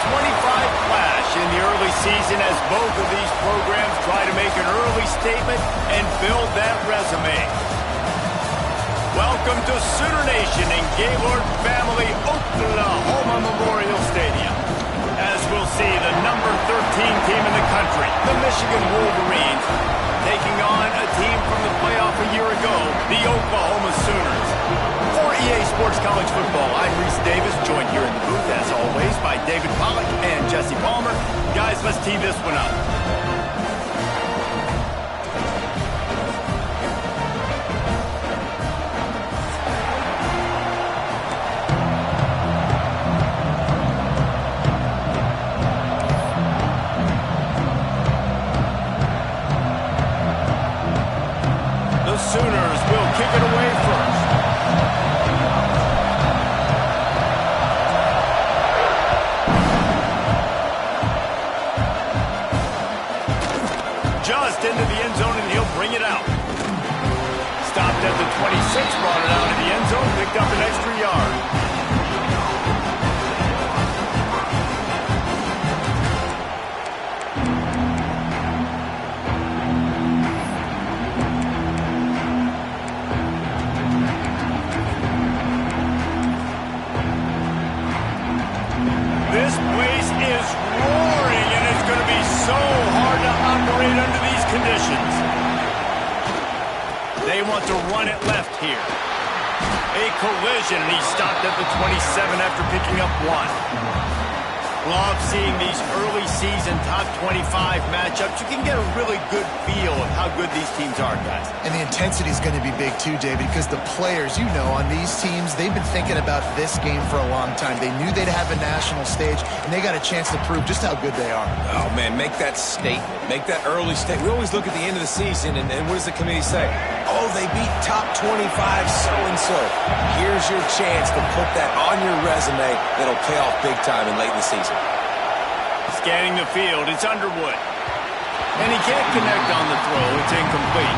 flash in the early season as both of these programs try to make an early statement and build that resume. Welcome to Sooner Nation in Gaylord Family Oklahoma Memorial Stadium. As we'll see, the number 13 team in the country, the Michigan Wolverines, taking on a team from the playoff a year ago, the Oklahoma Sooners. For EA Sports College Football, I'm Reese Davis, joined here in the booth, as always, by David Pollack and Jesse Palmer. Guys, let's tee this one up. The Sooners will kick it away first. Just into the end zone, and he'll bring it out. Stopped at the 26, brought it out of the end zone, picked up an extra yard. This place is roaring, and it's going to be so hard to operate under these conditions. They want to run it left here. A collision, and he stopped at the 27 after picking up one. Love seeing these early season top 25 matchups. You can get a really good feel of how good these teams are, guys. And the intensity is going to be big too, David, because the players, you know, on these teams, they've been thinking about this game for a long time. They knew they'd have a national stage, and they got a chance to prove just how good they are. Oh, man, make that statement. Make that early statement. We always look at the end of the season, and what does the committee say? Oh, they beat top 25 so-and-so. Here's your chance to put that on your resume that'll pay off big time in late in the season. Scanning the field, it's Underwood. And he can't connect on the throw. It's incomplete.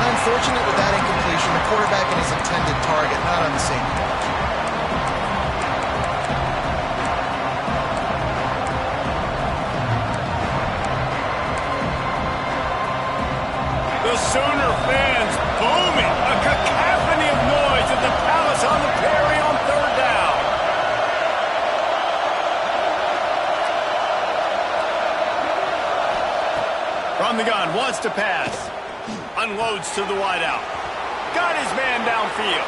Unfortunate with that incompletion. The quarterback and his intended target not on the same page. The Sooner fans booming. A cacophony of noise at the Palace on the Prairie on third down. From the gun, wants to pass. Unloads to the wideout. Got his man downfield.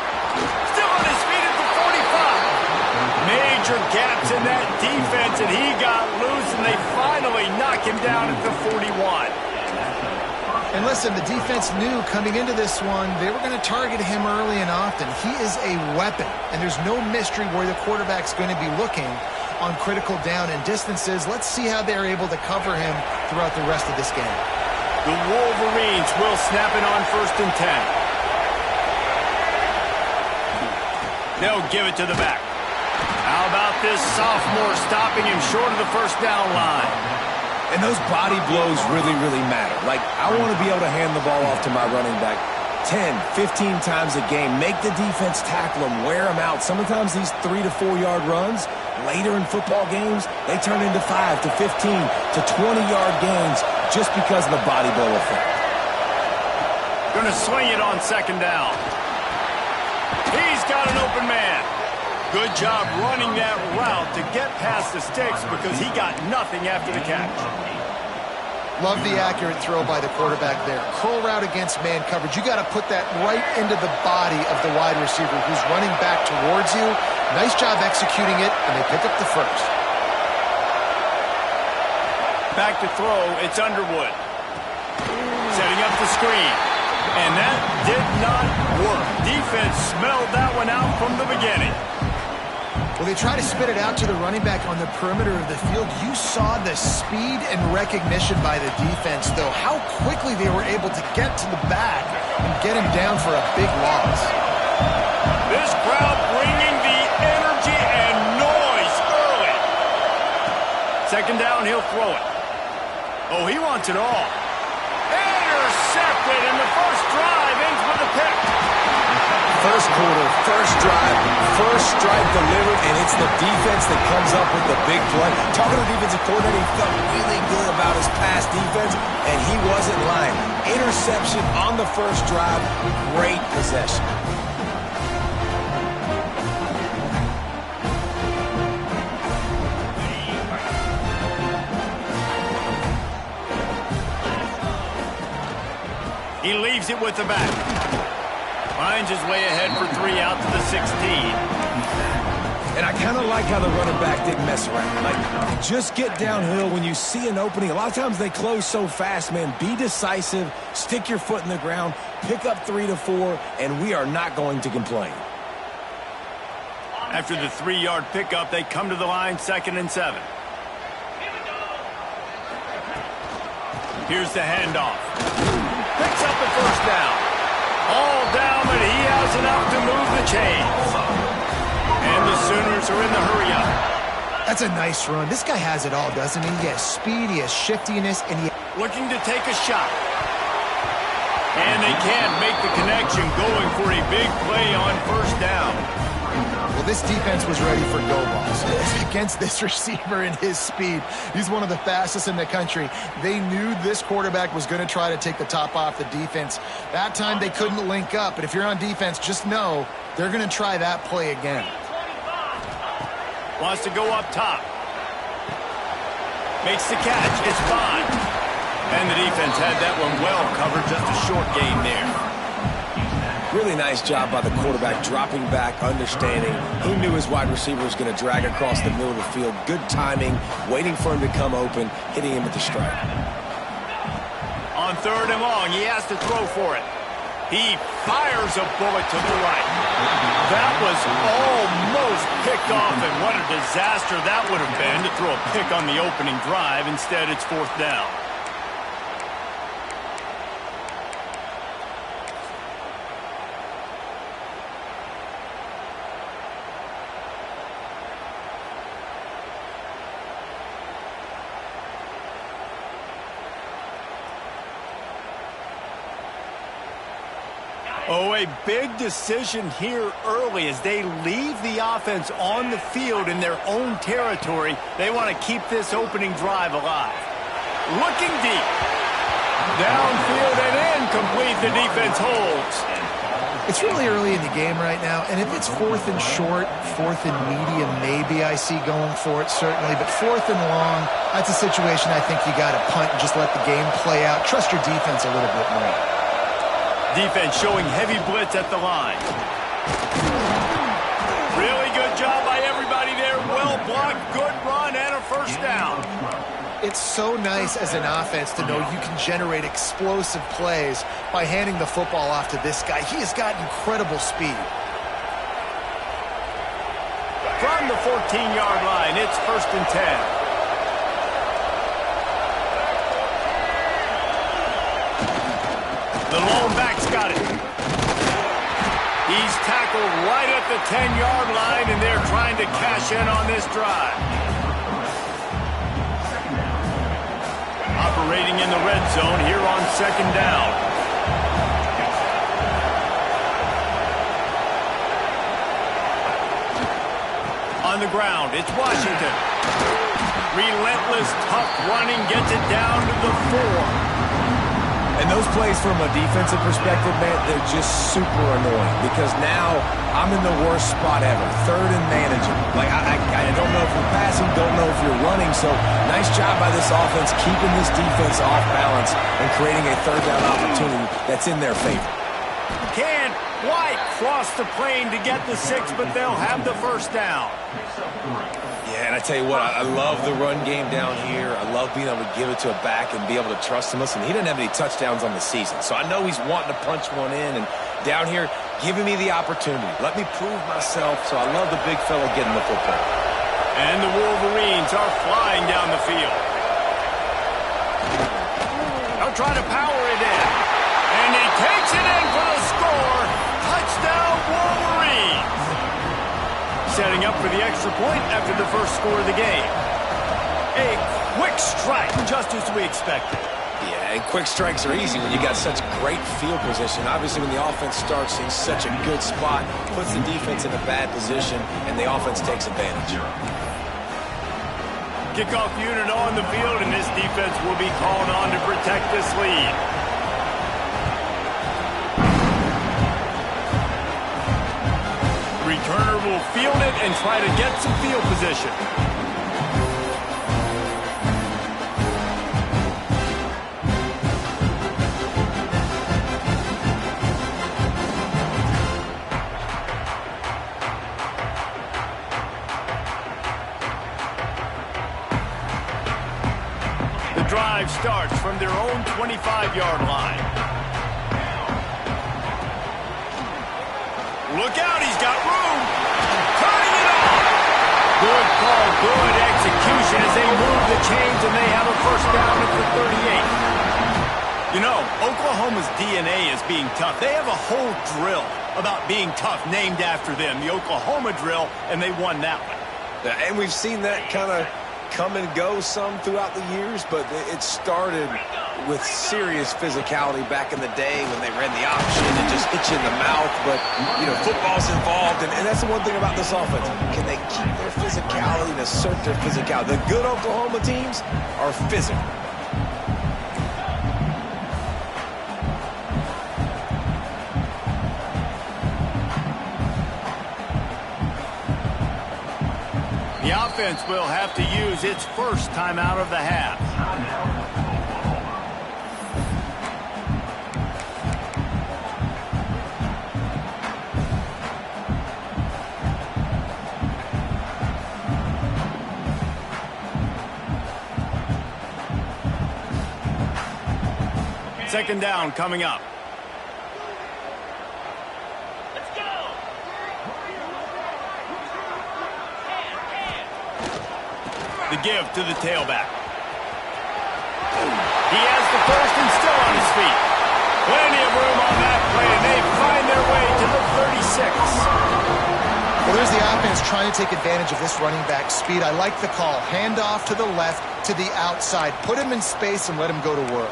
Still on his feet at the 45. Major gaps in that defense, and he got loose, and they finally knock him down at the 41. And listen, the defense knew coming into this one, they were going to target him early and often. He is a weapon, and there's no mystery where the quarterback's going to be looking on critical down and distances. Let's see how they're able to cover him throughout the rest of this game. The Wolverines will snap it on 1st and 10. They'll give it to the back. How about this sophomore stopping him short of the first down line? And those body blows really, really matter. Like, I want to be able to hand the ball off to my running back 10, 15 times a game. Make the defense tackle him, wear him out. Sometimes these 3 to 4 yard runs, later in football games, they turn into 5 to 15 to 20-yard gains just because of the body blow effect. Going to swing it on 2nd down. He's got an open man. Good job running that route to get past the sticks because he got nothing after the catch. Love the accurate throw by the quarterback there. Curl route against man coverage. You got to put that right into the body of the wide receiver who's running back towards you. Nice job executing it, and they pick up the first. Back to throw, it's Underwood. Setting up the screen. And that did not work. Defense smelled that one out from the beginning. Well, they try to spit it out to the running back on the perimeter of the field. You saw the speed and recognition by the defense, though. How quickly they were able to get to the back and get him down for a big loss. This crowd bringing the energy and noise early. 2nd down, he'll throw it. Oh, he wants it all. Intercepted, and the first drive ends with a pick. First quarter, first drive, first strike delivered, and it's the defense that comes up with the big play. Talking to the defensive coordinator, he felt really good about his pass defense, and he wasn't lying. Interception on the first drive, great possession. He leaves it with the back. Finds his way ahead for 3 out to the 16. And I kind of like how the running back didn't mess around. Like, just get downhill when you see an opening. A lot of times they close so fast, man. Be decisive, stick your foot in the ground, pick up 3 to 4, and we are not going to complain. After the 3-yard pickup, they come to the line, 2nd and 7. Here's the handoff. Picks up the first down. All down, but he has enough to move the chains. And the Sooners are in the hurry-up. That's a nice run. This guy has it all, doesn't he? He has speed, he has shiftiness, and he... Looking to take a shot. And they can't make the connection, going for a big play on first down. Well, this defense was ready for go balls. Against this receiver and his speed, he's one of the fastest in the country. They knew this quarterback was going to try to take the top off the defense. That time they couldn't link up, but if you're on defense, just know they're going to try that play again. Wants to go up top. Makes the catch. It's fine. And the defense had that one well covered. Just a short gain there. Really nice job by the quarterback, dropping back, understanding. He knew his wide receiver was going to drag across the middle of the field. Good timing, waiting for him to come open, hitting him with the strike. On 3rd and long, he has to throw for it. He fires a bullet to the right. That was almost picked off, and what a disaster that would have been to throw a pick on the opening drive. Instead, it's 4th down. Oh, a big decision here early as they leave the offense on the field in their own territory. They want to keep this opening drive alive. Looking deep. Downfield and incomplete. The defense holds. It's really early in the game right now, and if it's 4th and short, 4th and medium, maybe I see going for it, certainly. But 4th and long, that's a situation I think you got to punt and just let the game play out. Trust your defense a little bit more. Defense showing heavy blitz at the line. Really good job by everybody there. Well blocked, good run, and a first down. It's so nice as an offense to know you can generate explosive plays by handing the football off to this guy. He has got incredible speed. From the 14-yard line, it's 1st and 10. The lone back's got it. He's tackled right at the 10-yard line, and they're trying to cash in on this drive. Operating in the red zone here on 2nd down. On the ground, it's Washington. Relentless, tough running, gets it down to the 4. And those plays from a defensive perspective, man, they're just super annoying because now I'm in the worst spot ever. 3rd and manageable. Like, I don't know if you're passing, don't know if you're running. So nice job by this offense keeping this defense off balance and creating a 3rd down opportunity that's in their favor. Can't quite cross the plane to get the 6, but they'll have the first down. Yeah, and I tell you what, I love the run game down here. I love being able to give it to a back and be able to trust him. Listen, he didn't have any touchdowns on the season, so I know he's wanting to punch one in. And down here, giving me the opportunity. Let me prove myself, so I love the big fella getting the football. And the Wolverines are flying down the field. They'll try to power it in. And he takes it in for the score. Touchdown, Wolverines. Setting up for the extra point after the first score of the game. A quick strike, just as we expected. Yeah, Yeah, and quick strikes are easy when you got such great field position. Obviously, when the offense starts in such a good spot, puts the defense in a bad position, and the offense takes advantage. Kickoff unit on the field, and this defense will be called on to protect this lead. Returner will field it and try to get some field position. The drive starts from their own 25-yard line. Look out, he's got room. Turning it off. Good call, good execution as they move the chains and they have a first down at the 38. You know, Oklahoma's DNA is being tough. They have a whole drill about being tough named after them, the Oklahoma drill, and they won that one. Yeah, and we've seen that kind of come and go some throughout the years, but it started with serious physicality back in the day when they ran the option and just hit you in the mouth. But, you know, football's involved, and that's the one thing about this offense. Can they keep their physicality and assert their physicality? The good Oklahoma teams are physical. The offense will have to use its first timeout of the half. Second down coming up. The give to the tailback. He has the first and still on his feet. Plenty of room on that play, and they find their way to the 36. Well, there's the offense trying to take advantage of this running back speed. I like the call. Hand off to the left, to the outside. Put him in space and let him go to work.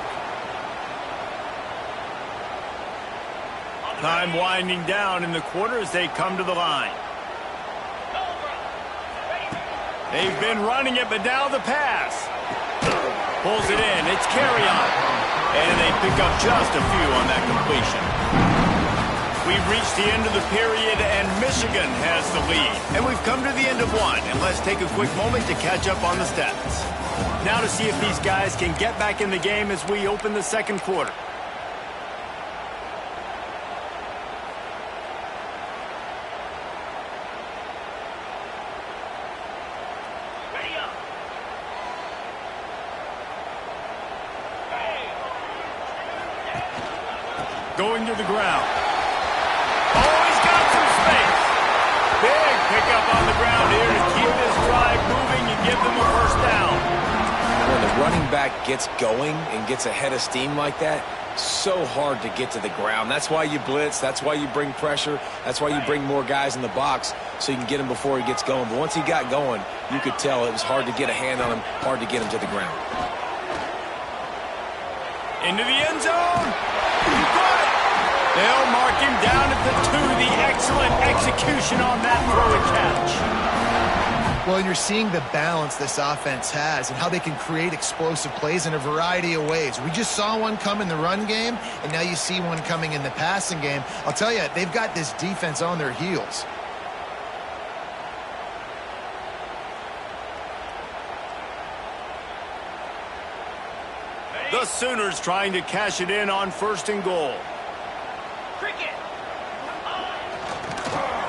Time winding down in the quarter as they come to the line. They've been running it, but now the pass. Pulls it in. It's carry on. And they pick up just a few on that completion. We've reached the end of the period, and Michigan has the lead. And we've come to the end of one. And let's take a quick moment to catch up on the stats. Now to see if these guys can get back in the game as we open the second quarter. Going to the ground. Oh, he's got some space. Big pickup on the ground here to keep this drive moving and give them a first down. When the running back gets going and gets ahead of steam like that, so hard to get to the ground. That's why you blitz. That's why you bring pressure. That's why you bring more guys in the box so you can get him before he gets going. But once he got going, you could tell it was hard to get a hand on him, hard to get him to the ground. Into the end zone. They'll mark him down at the 2. The excellent execution on that throw and catch. Well, and you're seeing the balance this offense has and how they can create explosive plays in a variety of ways. We just saw one come in the run game, and now you see one coming in the passing game. I'll tell you, they've got this defense on their heels. The Sooners trying to cash it in on first and goal.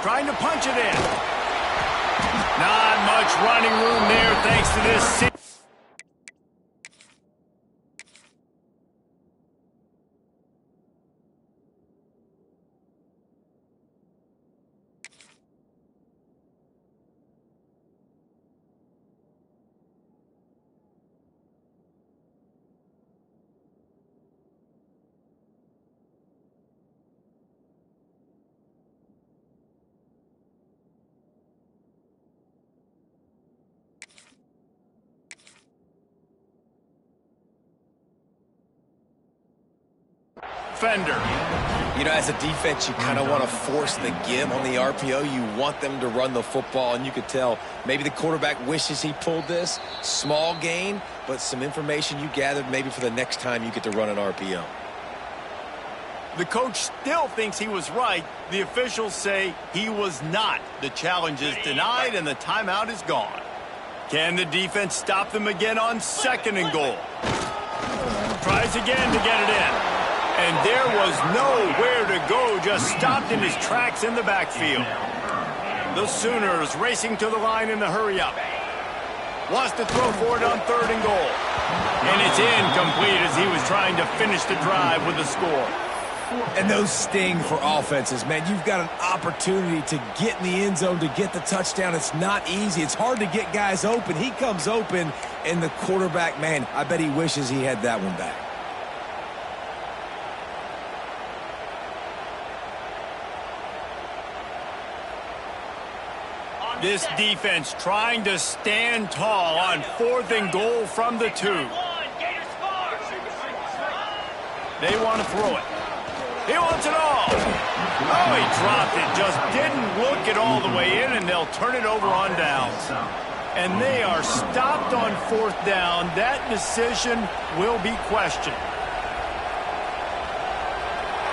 Trying to punch it in. Not much running room there thanks to this. defender. You know, as a defense, you kind of want to force the give on the RPO. You want them to run the football, and you could tell maybe the quarterback wishes he pulled this. Small gain, but some information you gathered maybe for the next time you get to run an RPO. The coach still thinks he was right. The officials say he was not. The challenge is denied, and the timeout is gone. Can the defense stop them again on 2nd and goal? Tries again to get it in. And there was nowhere to go, just stopped in his tracks in the backfield. The Sooners racing to the line in the hurry-up. Wants to throw for it on 3rd and goal. And it's incomplete as he was trying to finish the drive with a score. And those sting for offenses, man. You've got an opportunity to get in the end zone, to get the touchdown. It's not easy. It's hard to get guys open. He comes open, and the quarterback, man, I bet he wishes he had that one back. This defense trying to stand tall on 4th and goal from the 2. They want to throw it. He wants it all. Oh, he dropped it. Just didn't look it all the way in, and they'll turn it over on downs. And they are stopped on 4th down. That decision will be questioned.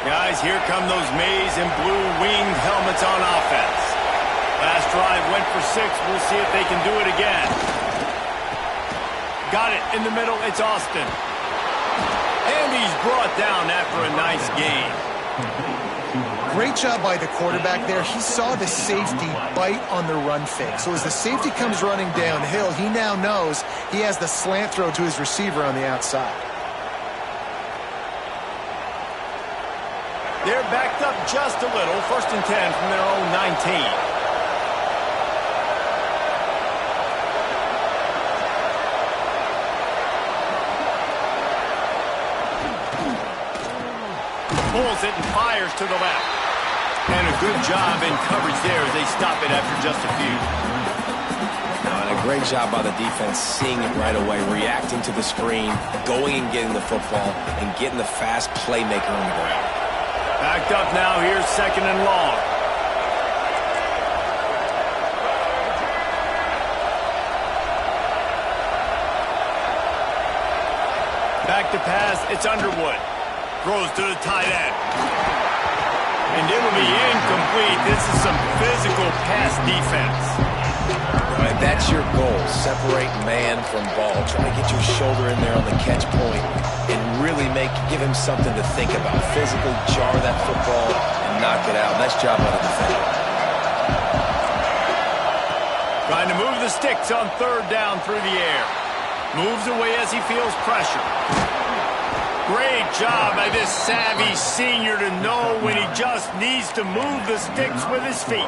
Guys, here come those maize and blue winged helmets on offense. Last drive went for 6. We'll see if they can do it again. Got it in the middle. It's Austin. And he's brought down after a nice gain. Great job by the quarterback there. He saw the safety bite on the run fake. So as the safety comes running downhill, he now knows he has the slant throw to his receiver on the outside. They're backed up just a little. 1st and 10 from their own 19. Pulls it and fires to the left. And a good job in coverage there as they stop it after just a few. And a great job by the defense seeing it right away, reacting to the screen, going and getting the football, and getting the fast playmaker on the ground. Backed up now. Here's 2nd and long. Back to pass. It's Underwood. Throws to the tight end. And it'll be incomplete. This is some physical pass defense. Right, that's your goal. Separate man from ball. Try to get your shoulder in there on the catch point and really give him something to think about. Physically jar that football and knock it out. Nice job by the defender. Trying to move the sticks on 3rd down through the air. Moves away as he feels pressure. Great job by this savvy senior to know when he just needs to move the sticks with his feet.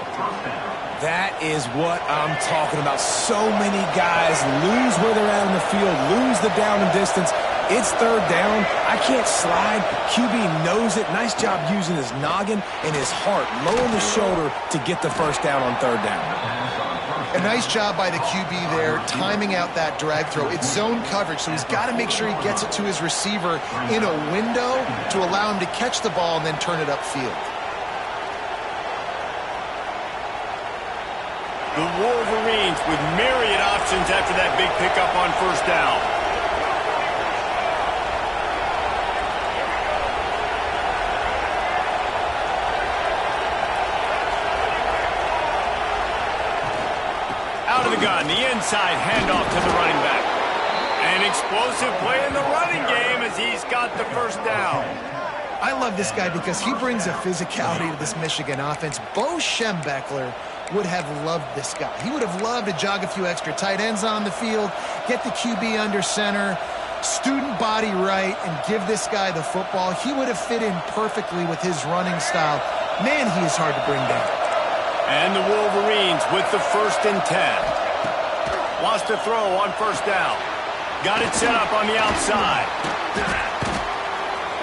That is what I'm talking about. So many guys lose where they're at in the field, lose the down and distance. It's 3rd down. I can't slide. QB knows it. Nice job using his noggin and his heart, lowering the shoulder to get the 1st down on 3rd down. A nice job by the QB there, timing out that drag throw. It's zone coverage, so he's got to make sure he gets it to his receiver in a window to allow him to catch the ball and then turn it upfield. The Wolverines with myriad options after that big pickup on 1st down. Out of the gun, the inside handoff to the running back. An explosive play in the running game as he's got the 1st down. I love this guy because he brings a physicality to this Michigan offense. Bo Schembechler would have loved this guy. He would have loved to jog a few extra tight ends on the field, get the QB under center, student body right, and give this guy the football. He would have fit in perfectly with his running style. Man, he is hard to bring down. And the Wolverines with the 1st and 10. Wants to throw on 1st down. Got it set up on the outside.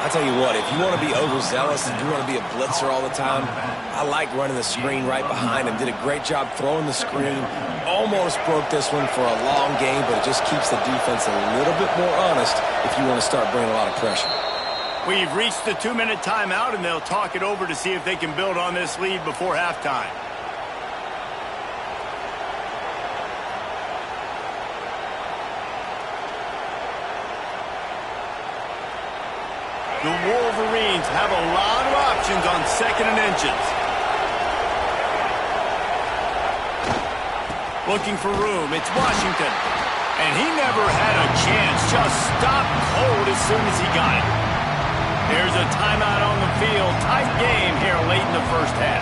I'll tell you what, if you want to be overzealous and you want to be a blitzer all the time, I like running the screen right behind him. Did a great job throwing the screen. Almost broke this one for a long game, but it just keeps the defense a little bit more honest if you want to start bringing a lot of pressure. We've reached the 2-minute timeout, and they'll talk it over to see if they can build on this lead before halftime. The Wolverines have a lot of options on 2nd and inches. Looking for room, it's Washington. And he never had a chance, just stopped cold as soon as he got it. There's a timeout on the field. Tight game here late in the first half.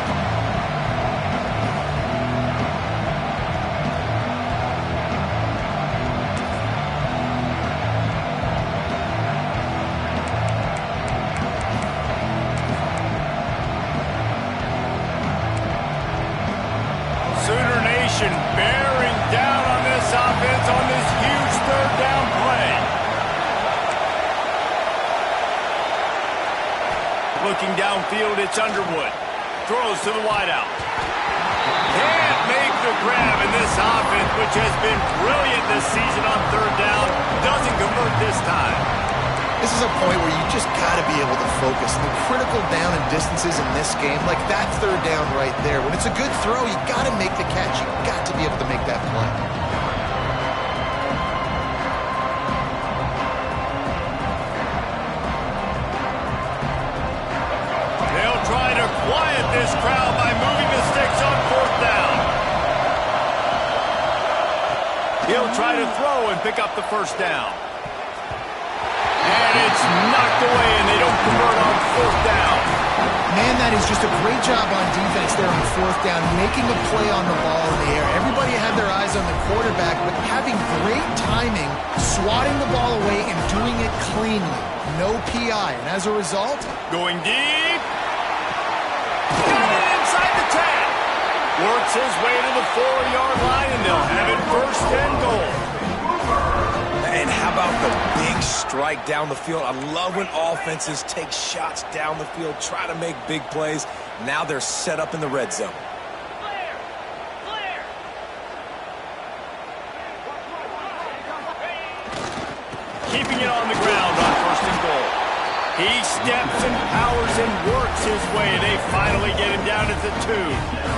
Sooner Nation bearing down on this offense on this huge 3rd down play. Looking downfield, it's Underwood. Throws to the wideout. Can't make the grab, in this offense, which has been brilliant this season on 3rd down, doesn't convert this time. This is a point where you just got to be able to focus. The critical down and distances in this game, like that 3rd down right there. When it's a good throw, you got to make the catch. You got to be able to make that play. They'll try to quiet this crowd by moving the sticks on 4th down. He'll try to throw and pick up the 1st down. And it's knocked away, and they don't convert on 4th down. Man, that is just a great job on defense there on 4th down, making a play on the ball in the air. Everybody had their eyes on the quarterback, but having great timing, swatting the ball away, and doing it cleanly. No PI, and as a result... Going deep. Got it inside the 10. Works his way to the 4-yard line, and they'll have it 1st and goal. And how about the big strike down the field? I love when offenses take shots down the field, try to make big plays. Now they're set up in the red zone. Keeping it on the ground on 1st and goal. He steps and powers and works his way. They finally get him down at the 2.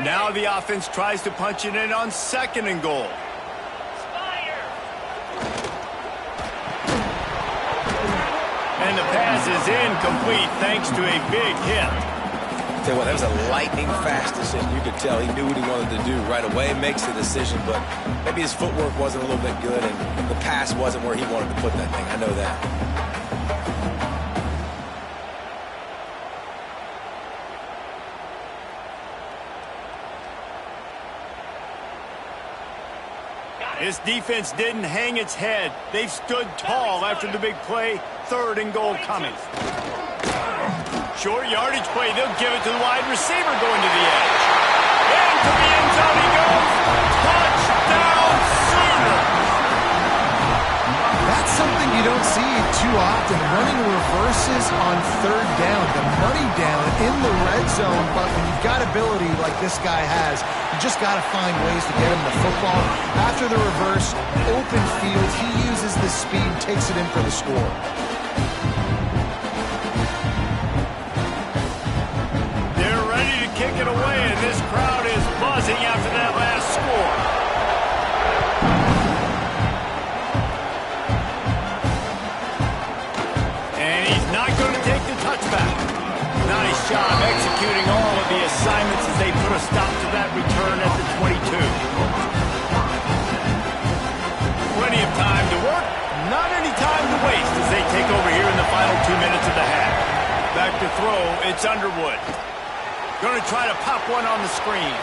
Now the offense tries to punch it in on 2nd and goal. And the pass is incomplete thanks to a big hit. Tell you what, that was a lightning-fast decision. You could tell he knew what he wanted to do right away. Makes the decision, but maybe his footwork wasn't a little bit good, and the pass wasn't where he wanted to put that thing. I know that. This defense didn't hang its head. They've stood tall after the big play. 3rd and goal coming. Short yardage play. They'll give it to the wide receiver going to the edge. Into the end zone he goes. Touchdown Sooners. That's something you don't see too often, running reverses on 3rd down, the money down in the red zone. But when you've got ability like this guy has, you just got to find ways to get him the football. After the reverse, open field, he uses the speed, takes it in for the score. They're ready to kick it away, and this crowd is buzzing after that last score. Nice job executing all of the assignments as they put a stop to that return at the 22. Plenty of time to work, not any time to waste as they take over here in the final 2 minutes of the half. Back to throw, it's Underwood. Going to try to pop one on the screen.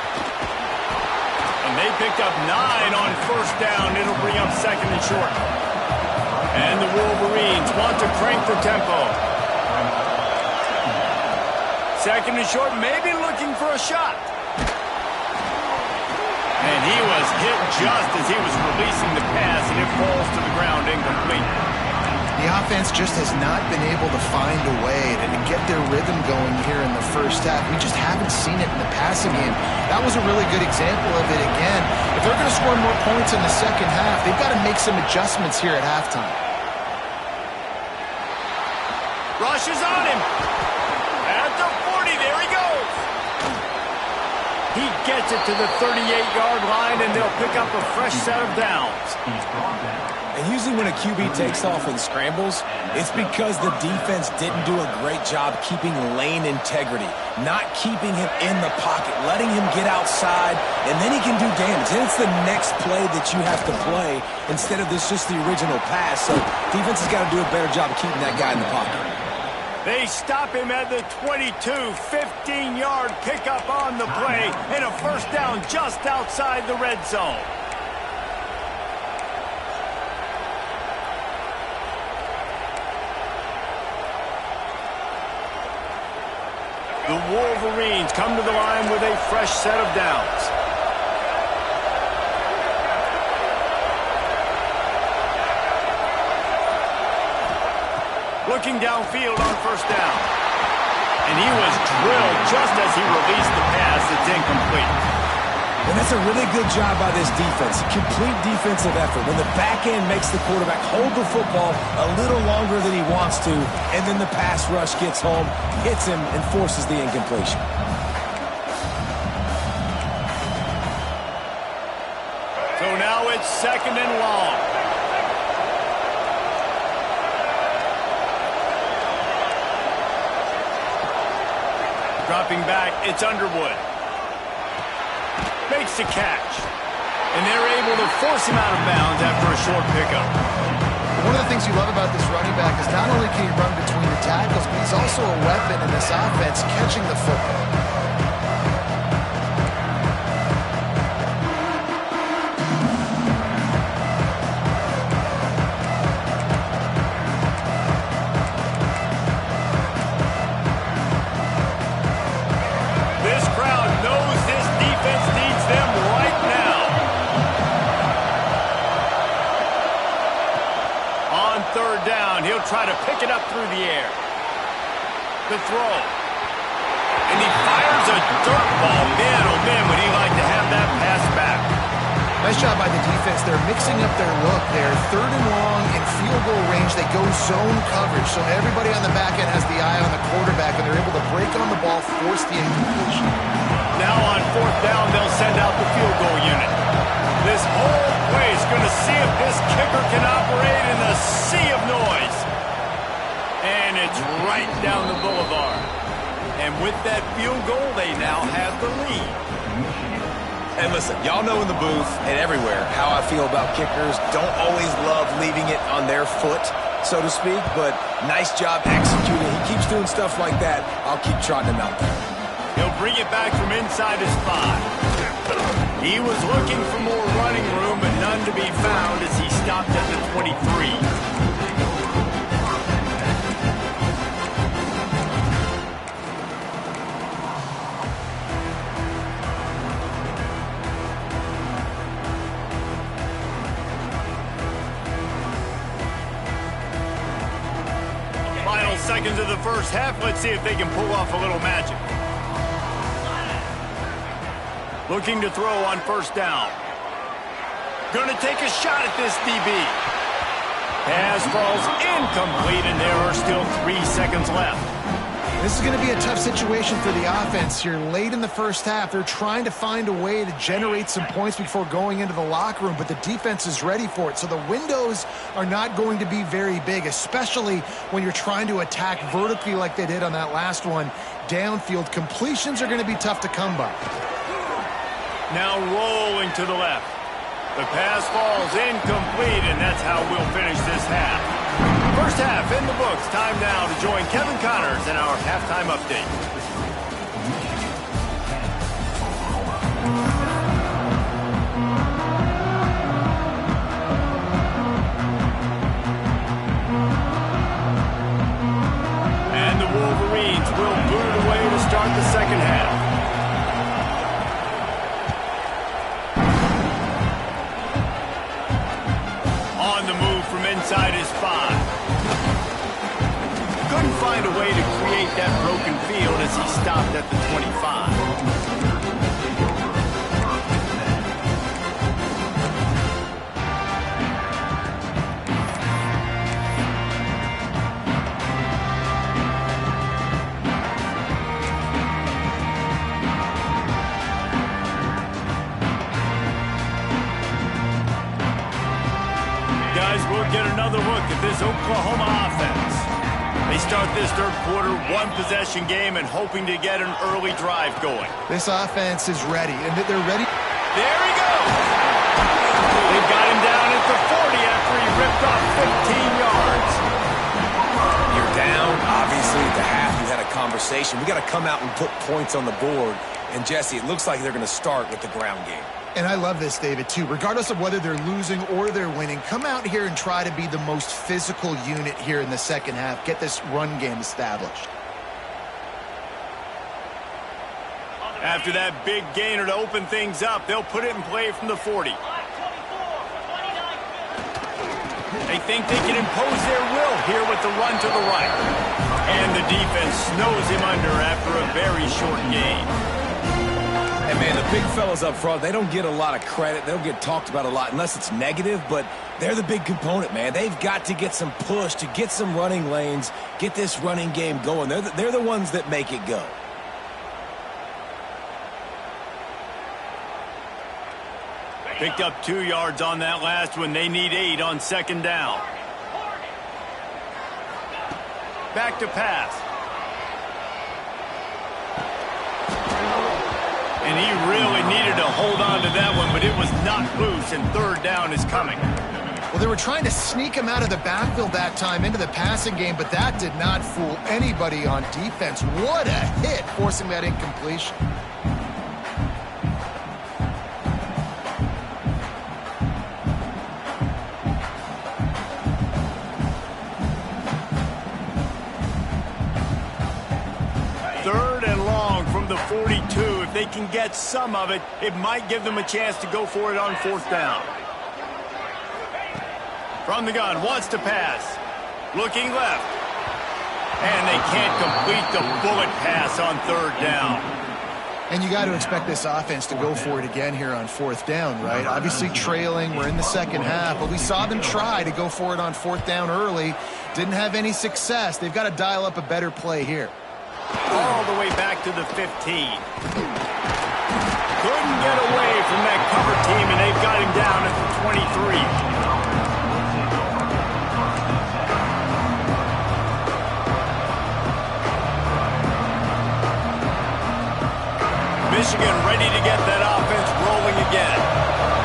And they picked up 9 on 1st down. It'll bring up 2nd and short. And the Wolverines want to crank the tempo. 2nd and short, maybe looking for a shot. And he was hit just as he was releasing the pass, and it falls to the ground incomplete. The offense just has not been able to find a way to get their rhythm going here in the first half. We just haven't seen it in the passing game. That was a really good example of it again. If they're going to score more points in the second half, they've got to make some adjustments here at halftime. Rush is on him. At the 40, there he goes. He gets it to the 38-yard line, and they'll pick up a fresh set of downs. And usually when a QB takes off and scrambles, it's because the defense didn't do a great job keeping lane integrity, not keeping him in the pocket, letting him get outside, and then he can do damage. And it's the next play that you have to play instead of this just the original pass. So defense has got to do a better job of keeping that guy in the pocket. They stop him at the 22, 15-yard pickup on the play, and a first down just outside the red zone. The Wolverines come to the line with a fresh set of downs. Looking downfield on first down. And he was drilled just as he released the pass. It's incomplete. And that's a really good job by this defense. Complete defensive effort. When the back end makes the quarterback hold the football a little longer than he wants to, and then the pass rush gets home, hits him, and forces the incompletion. So now it's second and long. Dropping back, it's Underwood. Makes the catch. And they're able to force him out of bounds after a short pickup. One of the things you love about this running back is not only can he run between the tackles, but he's also a weapon in this offense catching the football. Try to pick it up through the air. The throw. And he fires a dirt ball. Man, oh man, would he like to have that pass back. Nice job by the defense. They're mixing up their look there. Third and long in field goal range. They go zone coverage. So everybody on the back end has the eye on the quarterback, and they're able to break on the ball, force the incompletion. Now on fourth down, they'll send out the field goal unit. This whole play is going to see if this kicker can operate in a sea of noise. And it's right down the boulevard. And with that field goal, they now have the lead. And listen, y'all know in the booth and everywhere how I feel about kickers. Don't always love leaving it on their foot, so to speak, but nice job executing. He keeps doing stuff like that. I'll keep trotting him out there. He'll bring it back from inside his 5. He was looking for more running room, but none to be found as he stopped at the 23. Final seconds of the first half. Let's see if they can pull off a little magic. Looking to throw on first down. Going to take a shot at this DB. Pass falls incomplete, and there are still 3 seconds left. This is going to be a tough situation for the offense here. Late in the first half, they're trying to find a way to generate some points before going into the locker room, but the defense is ready for it. So the windows are not going to be very big, especially when you're trying to attack vertically like they did on that last one. Downfield completions are going to be tough to come by. Now rolling to the left. The pass falls incomplete, and that's how we'll finish this half. First half in the books. Time now to join Kevin Connors in our halftime update. And the Wolverines will boot it away to start the second half. Inside his 5. find a way to create that broken field as he stopped at the 25. Guys, we'll get another look at this Oklahoma offense. They start this third quarter, one-possession game, and hoping to get an early drive going. This offense is ready, and they're ready. There he goes! They got him down at the 40 after he ripped off 15 yards. You're down, obviously, at the half. You had a conversation. We got to come out and put points on the board. And, Jesse, it looks like they're going to start with the ground game. And I love this, David, too. Regardless of whether they're losing or they're winning, come out here and try to be the most physical unit here in the second half. Get this run game established. After that big gainer to open things up, they'll put it in play from the 40. They think they can impose their will here with the run to the right. And the defense snows him under after a very short gain. And, man, the big fellas up front, they don't get a lot of credit. They don't get talked about a lot unless it's negative, but they're the big component, man. They've got to get some push, to get some running lanes, get this running game going. They're the ones that make it go. Picked up 2 yards on that last one. They need 8 on second down. Back to pass. And he really needed to hold on to that one, but it was knocked loose, and third down is coming. Well, they were trying to sneak him out of the backfield that time into the passing game, but that did not fool anybody on defense. What a hit, forcing that incompletion. Third and long from the 42. If they can get some of it, it might give them a chance to go for it on fourth down. From the gun, wants to pass. Looking left. And they can't complete the bullet pass on third down. And you got to expect this offense to go for it again here on fourth down, right? Obviously trailing, we're in the second half, but we saw them try to go for it on fourth down early. Didn't have any success. They've got to dial up a better play here. All the way back to the 15. Couldn't get away from that cover team, and they've got him down at the 23. Michigan ready to get that offense rolling again.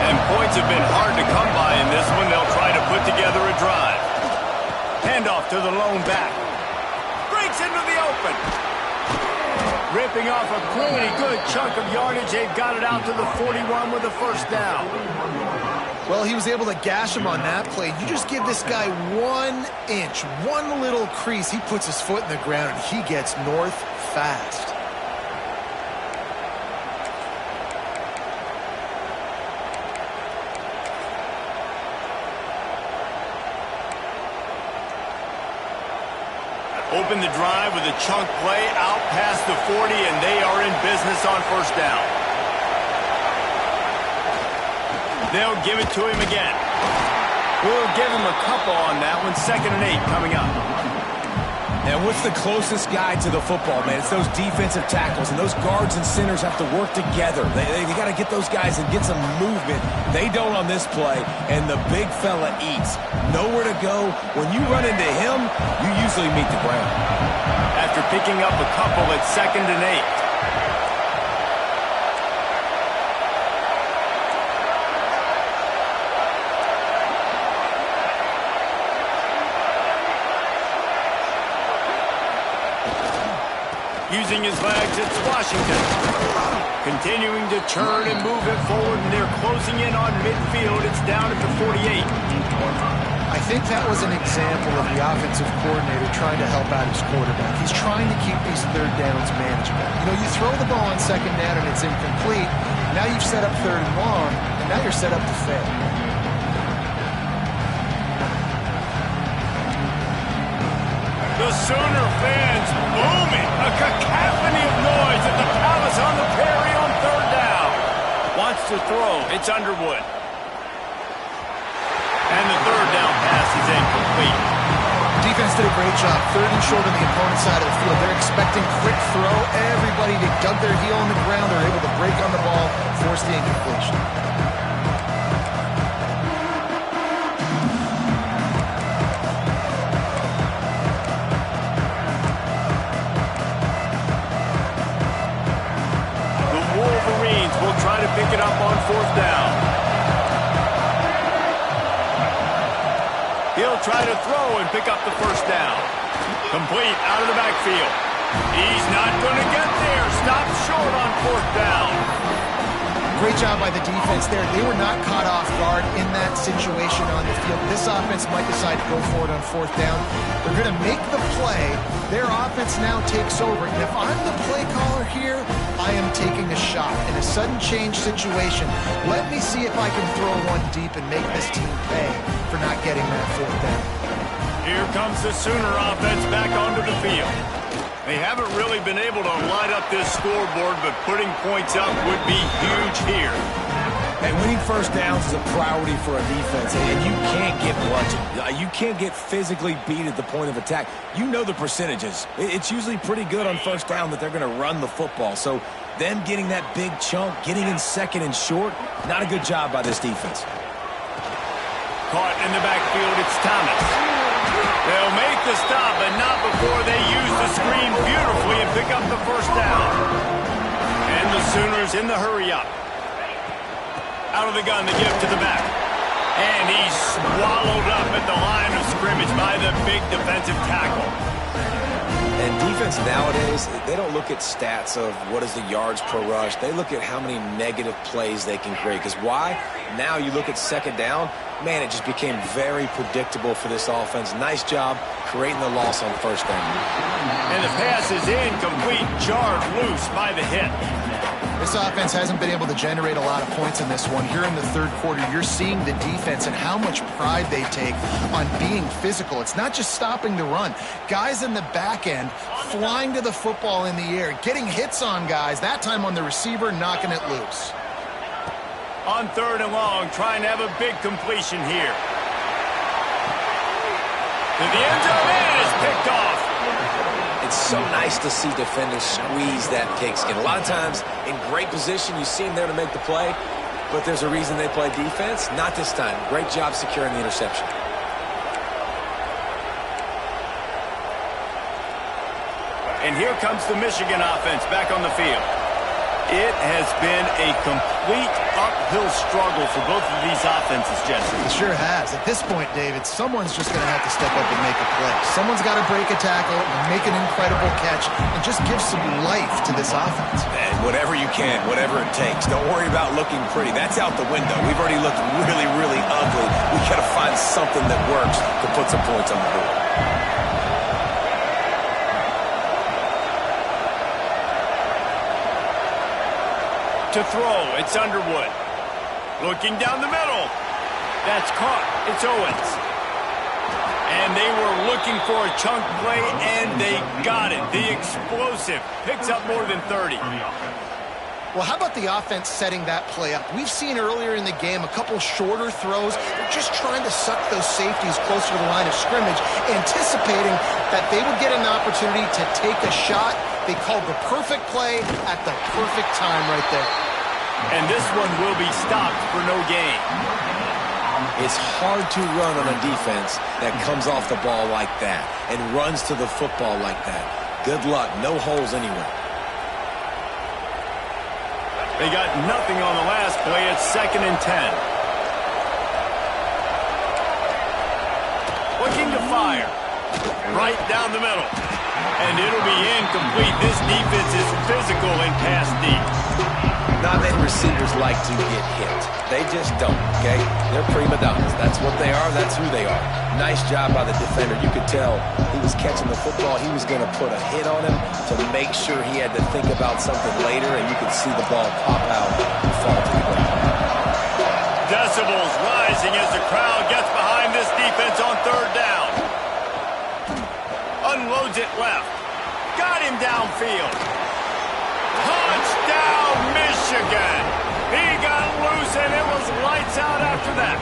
And points have been hard to come by in this one. They'll try to put together a drive. Handoff to the lone back. Breaks into the open. Ripping off a pretty good chunk of yardage. They've got it out to the 41 with a first down. Well, he was able to gash him on that play. You just give this guy 1 inch, one little crease. He puts his foot in the ground, and he gets north fast. Open the drive with a chunk play out past the 40, and they are in business on first down. They'll give it to him again. We'll give him a couple on that one. 2nd and 8 coming up. And what's the closest guy to the football, man? It's those defensive tackles, and those guards and centers have to work together. They got to get those guys and get some movement. They don't on this play, and the big fella eats. Nowhere to go. When you run into him, you usually meet the ground. After picking up a couple, it's 2nd and 8. Using his legs, it's Washington. Continuing to turn and move it forward, and they're closing in on midfield. It's down at the 48. I think that was an example of the offensive coordinator trying to help out his quarterback. He's trying to keep these third downs manageable. You know, you throw the ball on second down and it's incomplete. Now you've set up third and long, and now you're set up to fail. The Sooner fans booming. A cacophony of noise at the Palace on the Prairie on third down. Wants to throw. It's Underwood. And the third down pass is incomplete. Defense did a great job. Third and short on the opponent's side of the field. They're expecting quick throw. Everybody, they dug their heel on the ground. They're able to break on the ball, force the incompletion. The Wolverines will try to pick it up on fourth down. He'll try to throw and pick up the first down. Complete out of the backfield. He's not going to get there. Stopped short on fourth down. Great job by the defense there. They were not caught off guard in that situation on the field. This offense might decide to go for it on fourth down. They're going to make the play. Their offense now takes over. And if I'm the play caller here, I am taking a shot. In a sudden change situation, let me see if I can throw one deep and make this team pay for not getting that fourth down. Here comes the Sooner offense back onto the field. They haven't really been able to light up this scoreboard, but putting points up would be huge here. And winning first downs is a priority for a defense, and you can't get bludgeoned. You can't get physically beat at the point of attack. You know the percentages. It's usually pretty good on first down that they're going to run the football. So them getting that big chunk, getting in second and short, not a good job by this defense. Caught in the backfield, it's Thomas. They'll make the stop, but not before they use the screen beautifully and pick up the first down. And the Sooners in the hurry-up. Out of the gun, the give to the back. And he's swallowed up at the line of scrimmage by the big defensive tackle. And defense nowadays, they don't look at stats of what is the yards per rush. They look at how many negative plays they can create. Because why? Now you look at second down, man, it just became very predictable for this offense. Nice job creating the loss on first down. And the pass is incomplete, jarred loose by the hit. This offense hasn't been able to generate a lot of points in this one. Here in the third quarter, you're seeing the defense and how much pride they take on being physical. It's not just stopping the run. Guys in the back end flying to the football in the air, getting hits on guys, that time on the receiver, knocking it loose. On third and long, trying to have a big completion here. To the end zone, and it's picked off. It's so nice to see defenders squeeze that pigskin. A lot of times, in great position, you see them there to make the play, but there's a reason they play defense. Not this time. Great job securing the interception. And here comes the Michigan offense back on the field. It has been a complete uphill struggle for both of these offenses, Jesse. It sure has. At this point, David, someone's just going to have to step up and make a play. Someone's got to break a tackle, make an incredible catch, and just give some life to this offense. And whatever you can, whatever it takes. Don't worry about looking pretty. That's out the window. We've already looked really, really ugly. We got to find something that works to put some points on the board. To throw, it's Underwood. Looking down the middle. That's caught. It's Owens. And they were looking for a chunk play, and they got it. The explosive picks up more than 30. Well, how about the offense setting that play up? We've seen earlier in the game a couple shorter throws. They're just trying to suck those safeties closer to the line of scrimmage, anticipating that they would get an opportunity to take a shot. They called the perfect play at the perfect time right there. And this one will be stopped for no gain. It's hard to run on a defense that comes off the ball like that and runs to the football like that. Good luck. No holes anywhere. They got nothing on the last play. It's 2nd and 10. Looking to fire. Right down the middle. And it'll be incomplete. This defense is physical and pass deep. Not many receivers like to get hit. They just don't, okay? They're prima donnas. That's what they are. That's who they are. Nice job by the defender. You could tell he was catching the football. He was going to put a hit on him to make sure he had to think about something later, and you could see the ball pop out and fall to the ground. Decibels rising as the crowd gets behind this defense on third down. A Unloads it left. Got him downfield. Touchdown, Michigan. He got loose, and it was lights out after that.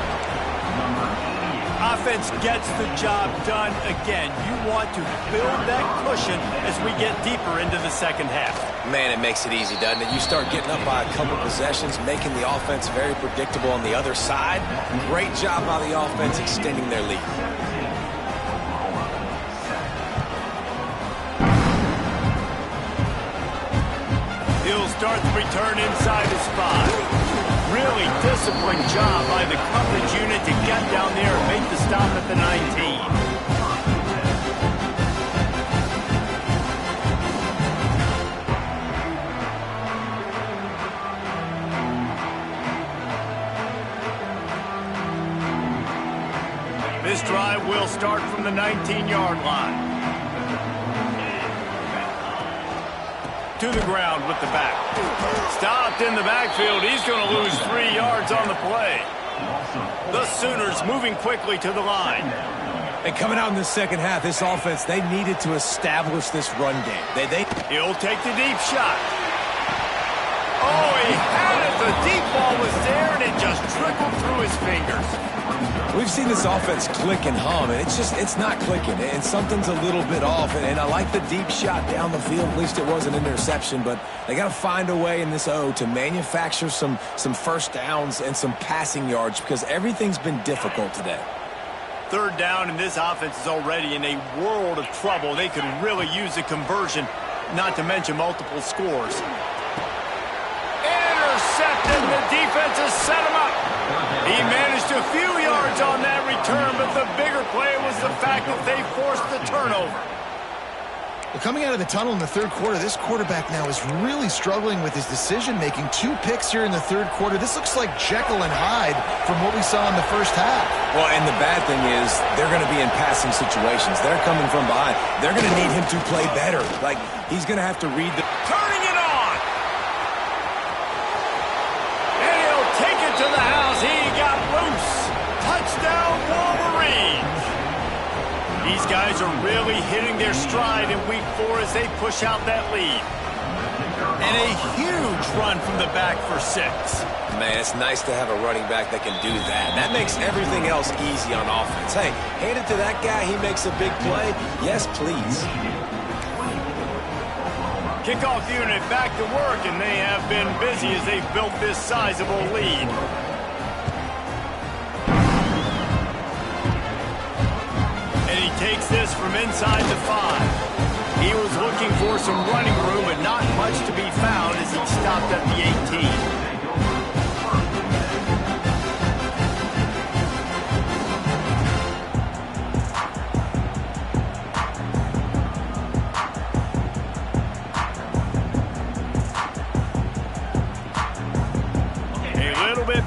Offense gets the job done again. You want to build that cushion as we get deeper into the second half. Man, it makes it easy, doesn't it? You start getting up by a couple possessions, making the offense very predictable on the other side. Great job by the offense extending their lead. He'll start the return inside his spot. Really disciplined job by the coverage unit to get down there and make the stop at the 19. This drive will start from the 19-yard line. To the ground with the back. Stopped in the backfield. He's going to lose 3 yards on the play. The Sooners moving quickly to the line. And coming out in the second half, this offense, they needed to establish this run game. He'll take the deep shot. Oh, he had it. The deep ball was there, and it just trickled through his fingers. We've seen this offense click and hum, and it's not clicking, and something's a little bit off. And I like the deep shot down the field. At least it was an interception, but they got to find a way in this O to manufacture some first downs and some passing yards because everything's been difficult today. Third down, and this offense is already in a world of trouble. They could really use a conversion, not to mention multiple scores. Intercepted. The defense has set him up. He managed a few yards on that return, but the bigger play was the fact that they forced the turnover. Well, coming out of the tunnel in the third quarter, this quarterback now is really struggling with his decision-making. 2 picks here in the third quarter. This looks like Jekyll and Hyde from what we saw in the first half. Well, and the bad thing is they're going to be in passing situations. They're coming from behind. They're going to need him to play better. Like, he's going to have to read the... Turning it on! And he'll take it to the house. He got loose. Touchdown, Wolverines! These guys are really hitting their stride in week 4 as they push out that lead. And a huge run from the back for 6. Man, it's nice to have a running back that can do that. That makes everything else easy on offense. Hey, hand it to that guy. He makes a big play. Yes, please. Kickoff unit back to work, and they have been busy as they've built this sizable lead. And he takes this from inside the 5. He was looking for some running room, but not much to be found as he stopped at the 18.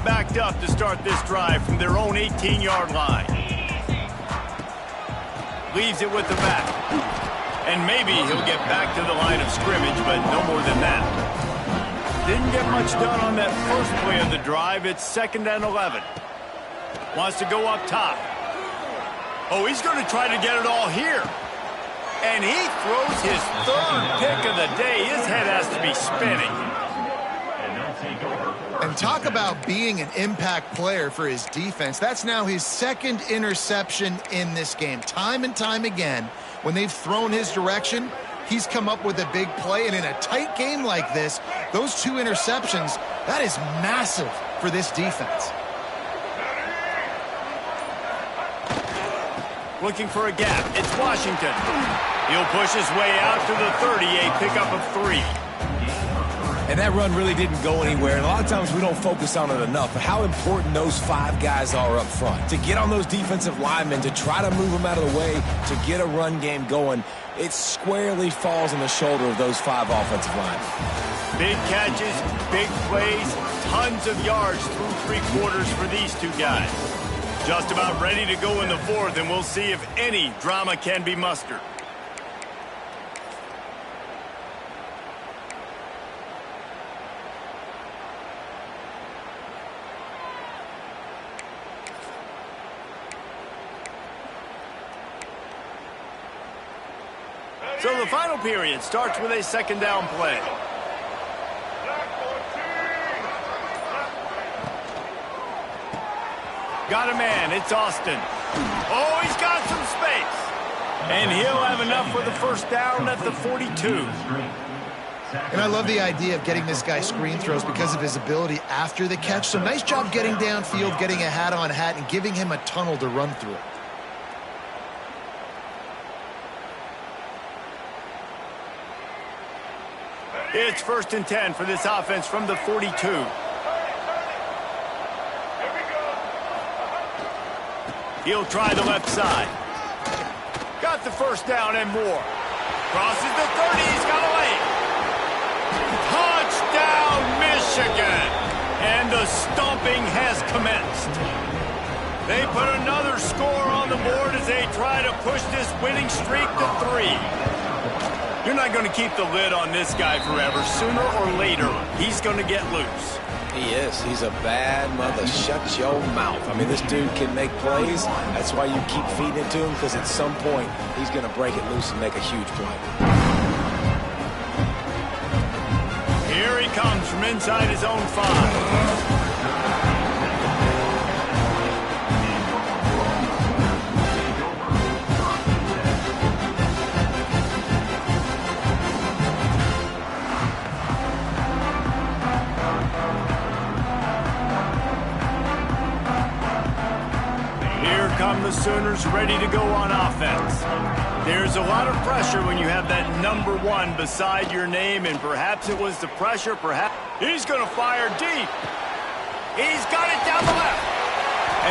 Backed up to start this drive from their own 18-yard line. Leaves it with the back. And maybe he'll get back to the line of scrimmage, but no more than that. Didn't get much done on that first play of the drive. It's 2nd and 11. Wants to go up top. Oh, he's going to try to get it all here. And he throws his 3rd pick of the day. His head has to be spinning. And talk about being an impact player for his defense. That's now his 2nd interception in this game. Time and time again, when they've thrown his direction, he's come up with a big play. And in a tight game like this, those 2 interceptions, that is massive for this defense. Looking for a gap. It's Washington. He'll push his way out to the 30, a pickup of 3. And that run really didn't go anywhere. And a lot of times we don't focus on it enough. But how important those 5 guys are up front. To get on those defensive linemen, to try to move them out of the way, to get a run game going, it squarely falls on the shoulder of those 5 offensive linemen. Big catches, big plays, tons of yards through 3 quarters for these 2 guys. Just about ready to go in the 4th, and we'll see if any drama can be mustered. So the final period starts with a second down play. Got a man, it's Austin. Oh, he's got some space. And he'll have enough for the first down at the 42. And I love the idea of getting this guy screen throws because of his ability after the catch. So nice job getting downfield, getting a hat-on-hat, and giving him a tunnel to run through. It's 1st and 10 for this offense from the 42. He'll try the left side. Got the first down and more. Crosses the 30. He's got a lane. Touchdown, Michigan. And the stomping has commenced. They put another score on the board as they try to push this winning streak to 3. You're not going to keep the lid on this guy forever. Sooner or later, he's going to get loose. He is. He's a bad mother. Shut your mouth. I mean, this dude can make plays. That's why you keep feeding it to him, because at some point, he's going to break it loose and make a huge play. Here he comes from inside his own 5. The Sooners ready to go on offense. There's a lot of pressure when you have that number 1 beside your name, and perhaps it was the pressure, perhaps. He's going to fire deep. He's got it down the left.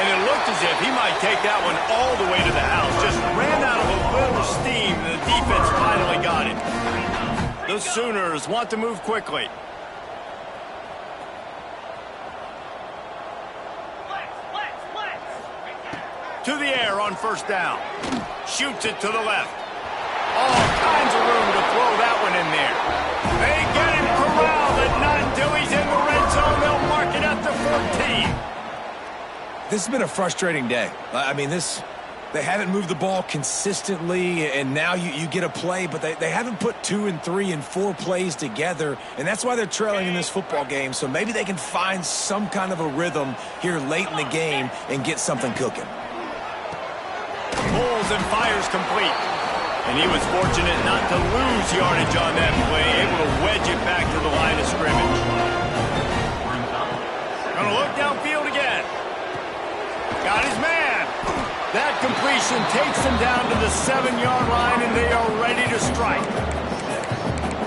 And it looked as if he might take that one all the way to the house. Just ran out of a little steam, and the defense finally got it. The Sooners want to move quickly. To the air on first down. Shoots it to the left. All kinds of room to throw that one in there. They get him corralled, and not until he's in the red zone. They'll mark it at the 14. This has been a frustrating day. I mean, they haven't moved the ball consistently, and now you get a play, but they haven't put 2 and 3 and 4 plays together, and that's why they're trailing in this football game. So maybe they can find some kind of a rhythm here late in the game and get something cooking. Pulls and fires complete. And he was fortunate not to lose yardage on that play, able to wedge it back to the line of scrimmage. Gonna look downfield again. Got his man. That completion takes him down to the 7-yard line, and they are ready to strike.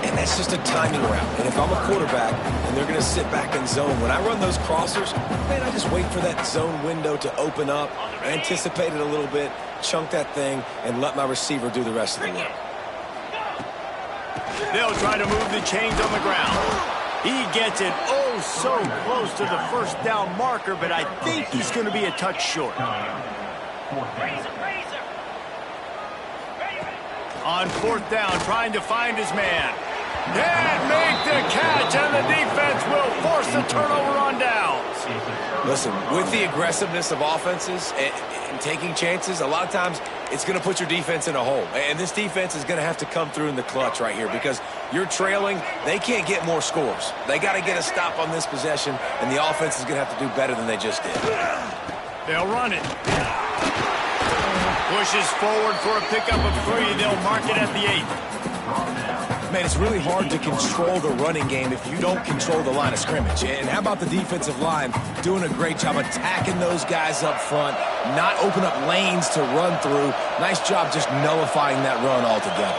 And that's just a timing route. And if I'm a quarterback and they're going to sit back in zone, when I run those crossers, man, I just wait for that zone window to open up, anticipate it a little bit, chunk that thing, and let my receiver do the rest of the work. They'll try to move the chains on the ground. He gets it oh so close to the first down marker, but I think he's going to be a touch short. On fourth down, trying to find his man. Can't make the catch, and the defense will force a turnover on downs. Listen, with the aggressiveness of offenses and taking chances, a lot of times it's going to put your defense in a hole. And this defense is going to have to come through in the clutch right here because you're trailing. They can't get more scores. They got to get a stop on this possession, and the offense is going to have to do better than they just did. They'll run it. Pushes forward for a pickup of 3. They'll mark it at the 8. Man, it's really hard to control the running game if you don't control the line of scrimmage. And how about the defensive line doing a great job attacking those guys up front, not open up lanes to run through. Nice job just nullifying that run altogether.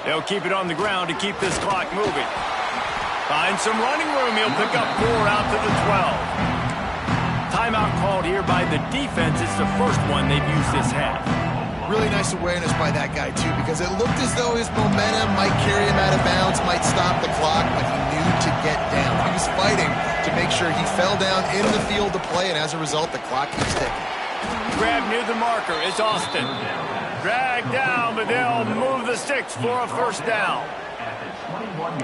They'll keep it on the ground to keep this clock moving. Find some running room. He'll pick up 4 out to the 12. Timeout called here by the defense. It's the first one they've used this half. Really nice awareness by that guy, too, because it looked as though his momentum might carry him out of bounds, might stop the clock, but he knew to get down. He was fighting to make sure he fell down in the field to play, and as a result, the clock keeps ticking. Grab near the marker is Austin. Dragged down, but they'll move the sticks for a first down.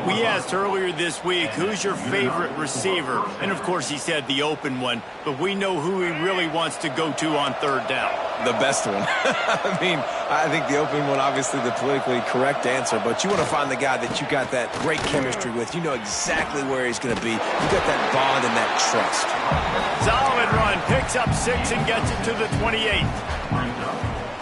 We asked earlier this week, who's your favorite receiver? And, of course, he said the open one. But we know who he really wants to go to on third down. The best one. I think the open one, obviously the politically correct answer, but you want to find the guy that you got that great chemistry with. You know exactly where he's going to be. You got that bond and that trust. Solid run. Picks up 6 and gets it to the 28.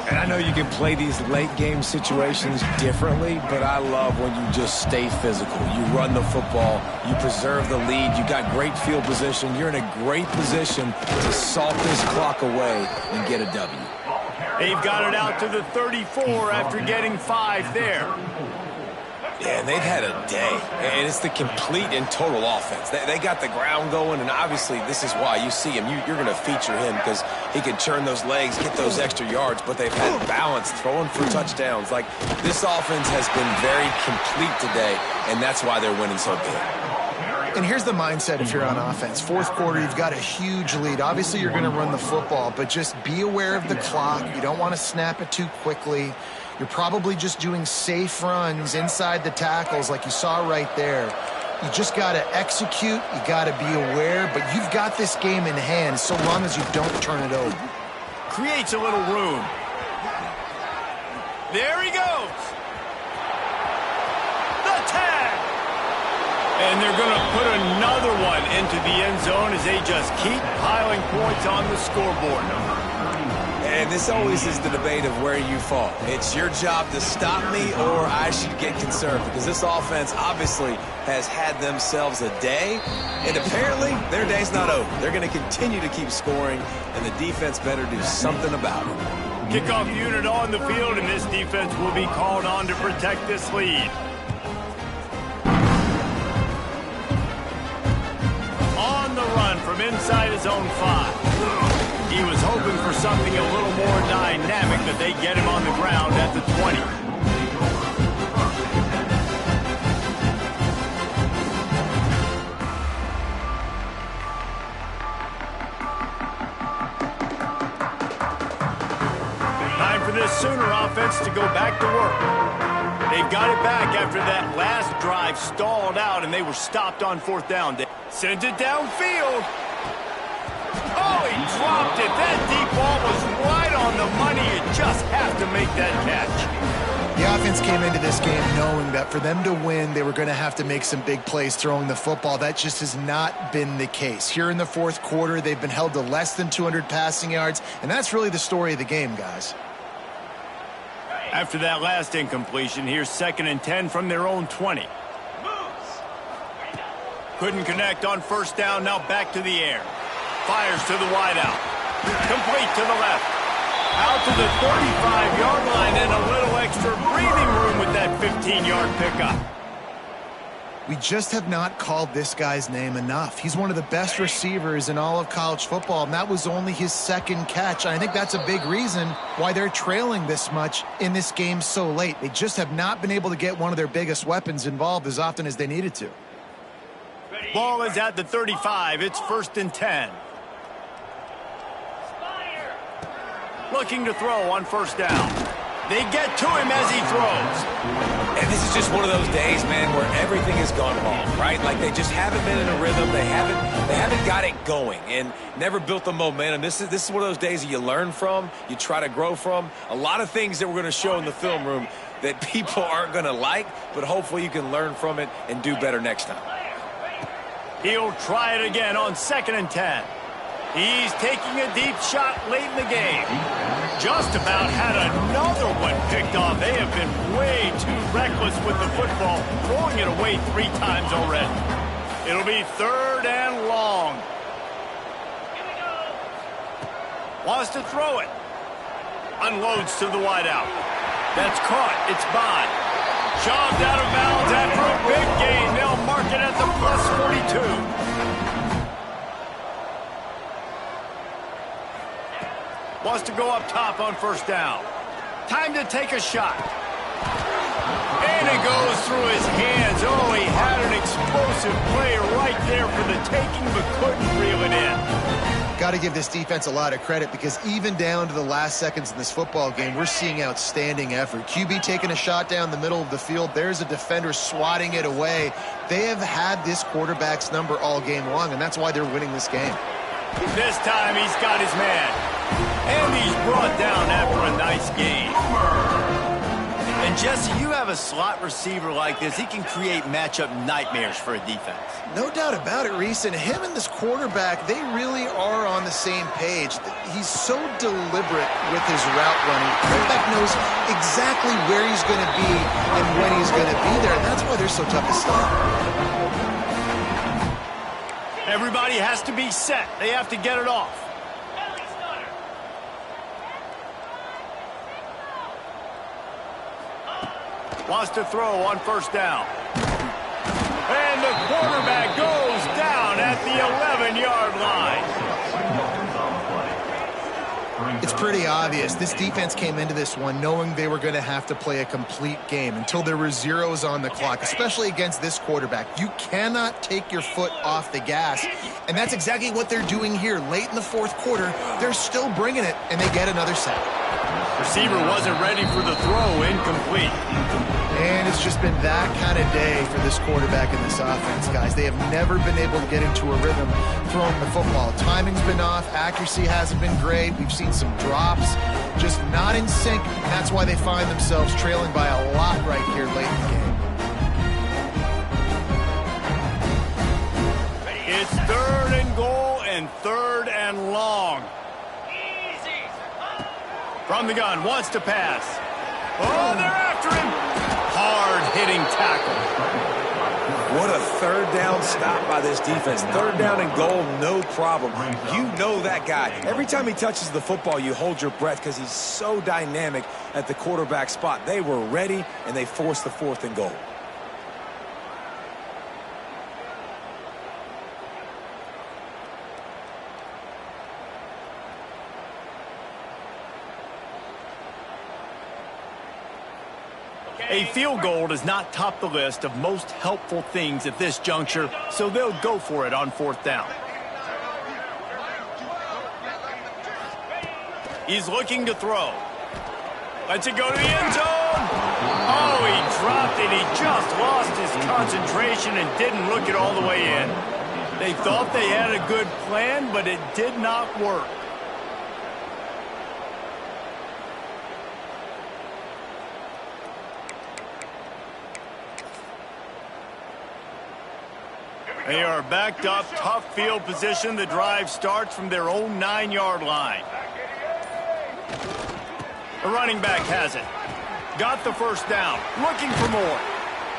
And I know you can play these late-game situations differently, but I love when you just stay physical. You run the football, you preserve the lead, you got great field position. You're in a great position to salt this clock away and get a W. They've got it out to the 34 after getting 5 there. Yeah, and they've had a day, and it's the complete and total offense. They got the ground going, and obviously this is why you see him. You're going to feature him because he can turn those legs, get those extra yards, but they've had balance, throwing for touchdowns. Like, this offense has been very complete today, and that's why they're winning so big. And here's the mindset if you're on offense. Fourth quarter, you've got a huge lead. Obviously, you're going to run the football, but just be aware of the clock. You don't want to snap it too quickly. You're probably just doing safe runs inside the tackles like you saw right there. You just got to execute. You got to be aware, but you've got this game in hand so long as you don't turn it over. Creates a little room. There he goes. The tag. And they're going to put another one into the end zone as they just keep piling points on the scoreboard. And this always is the debate of where you fall. It's your job to stop me or I should get concerned because this offense obviously has had themselves a day, and apparently their day's not over. They're going to continue to keep scoring, and the defense better do something about it. Kickoff unit on the field, and this defense will be called on to protect this lead. On the run from inside his own 5. He was hoping for something a little more dynamic, but they get him on the ground at the 20. Time for this Sooner offense to go back to work. They've got it back after that last drive stalled out, and they were stopped on fourth down. They sent it downfield. Oh, he dropped it. That deep ball was right on the money. You just have to make that catch. The offense came into this game knowing that for them to win, they were going to have to make some big plays throwing the football. That just has not been the case. Here in the fourth quarter, they've been held to less than 200 passing yards, and that's really the story of the game, guys. After that last incompletion, here's 2nd and 10 from their own 20. Couldn't connect on first down, now back to the air. Fires to the wideout. Complete to the left. Out to the 35-yard line and a little extra breathing room with that 15-yard pickup. We just have not called this guy's name enough. He's one of the best receivers in all of college football, and that was only his 2nd catch. And I think that's a big reason why they're trailing this much in this game so late. They just have not been able to get one of their biggest weapons involved as often as they needed to. Ball is at the 35. It's 1st and 10. Looking to throw on first down. They get to him as he throws. And this is just one of those days, man, where everything has gone wrong, right? Like they just haven't been in a rhythm. They haven't got it going and never built the momentum. This is one of those days that you learn from, you try to grow from. A lot of things that we're going to show in the film room that people aren't going to like, but hopefully you can learn from it and do better next time. He'll try it again on 2nd and 10. He's taking a deep shot late in the game. Just about had another one picked off. They have been way too reckless with the football, throwing it away 3 times already. It'll be 3rd and long. Wants to throw it. Unloads to the wideout. That's caught. It's Bond. Shoved out of bounds after a big gain. They'll mark it at the +42. Wants to go up top on first down. Time to take a shot. And it goes through his hands. Oh, he had an explosive play right there for the taking, but couldn't reel it in. Got to give this defense a lot of credit because even down to the last seconds in this football game, we're seeing outstanding effort. QB taking a shot down the middle of the field. There's a defender swatting it away. They have had this quarterback's number all game long, and that's why they're winning this game. This time he's got his man. And he's brought down after a nice game. And Jesse, you have a slot receiver like this. He can create matchup nightmares for a defense. No doubt about it, Reese. And him and this quarterback, they really are on the same page. He's so deliberate with his route running. The quarterback knows exactly where he's going to be and when he's going to be there. And that's why they're so tough to stop. Everybody has to be set. They have to get it off. Wants to throw on first down. And the quarterback goes down at the 11-yard line. It's pretty obvious. This defense came into this one knowing they were going to have to play a complete game until there were zeros on the clock, especially against this quarterback. You cannot take your foot off the gas, and that's exactly what they're doing here. Late in the fourth quarter, they're still bringing it, and they get another sack. Receiver wasn't ready for the throw, incomplete. And it's just been that kind of day for this quarterback and this offense, guys. They have never been able to get into a rhythm throwing the football. Timing's been off. Accuracy hasn't been great. We've seen some drops, just not in sync. That's why they find themselves trailing by a lot right here late in the game. It's 3rd and goal and 3rd and long. From the gun, wants to pass. Oh, they're after him. Hard-hitting tackle. What a third down stop by this defense. 3rd down and goal, no problem. You know that guy. Every time he touches the football, you hold your breath because he's so dynamic at the quarterback spot. They were ready, and they forced the 4th and goal. A field goal does not top the list of most helpful things at this juncture, so they'll go for it on 4th down. He's looking to throw. Lets it go to the end zone. Oh, he dropped it. He just lost his concentration and didn't look it all the way in. They thought they had a good plan, but it did not work. They are backed up, tough field position. The drive starts from their own 9-yard line. The running back has it. Got the first down. Looking for more.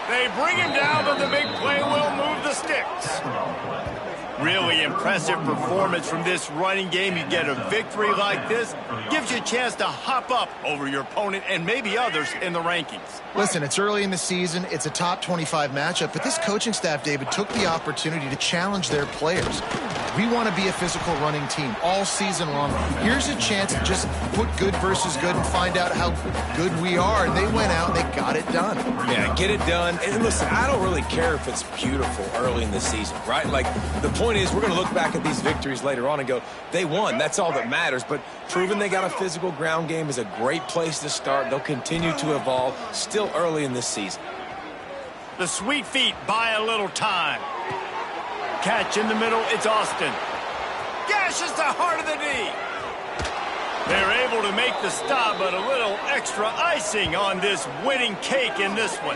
They bring him down, but the big play will move the sticks. Really impressive performance from this running game. You get a victory like this, gives you a chance to hop up over your opponent and maybe others in the rankings. Listen, it's early in the season. It's a top 25 matchup, but this coaching staff, David, took the opportunity to challenge their players. We want to be a physical running team all season long. Here's a chance to just put good versus good and find out how good we are. And they went out and they got it done. Yeah, get it done. And listen, I don't really care if it's beautiful early in the season, right? Like, the point is we're going to look back at these victories later on and go, they won. That's all that matters. But proving they got a physical ground game is a great place to start. They'll continue to evolve still early in this season. The sweet feet buy a little time. Catch in the middle, it's Austin. Gashes the heart of the knee. They're able to make the stop, but a little extra icing on this winning cake in this one.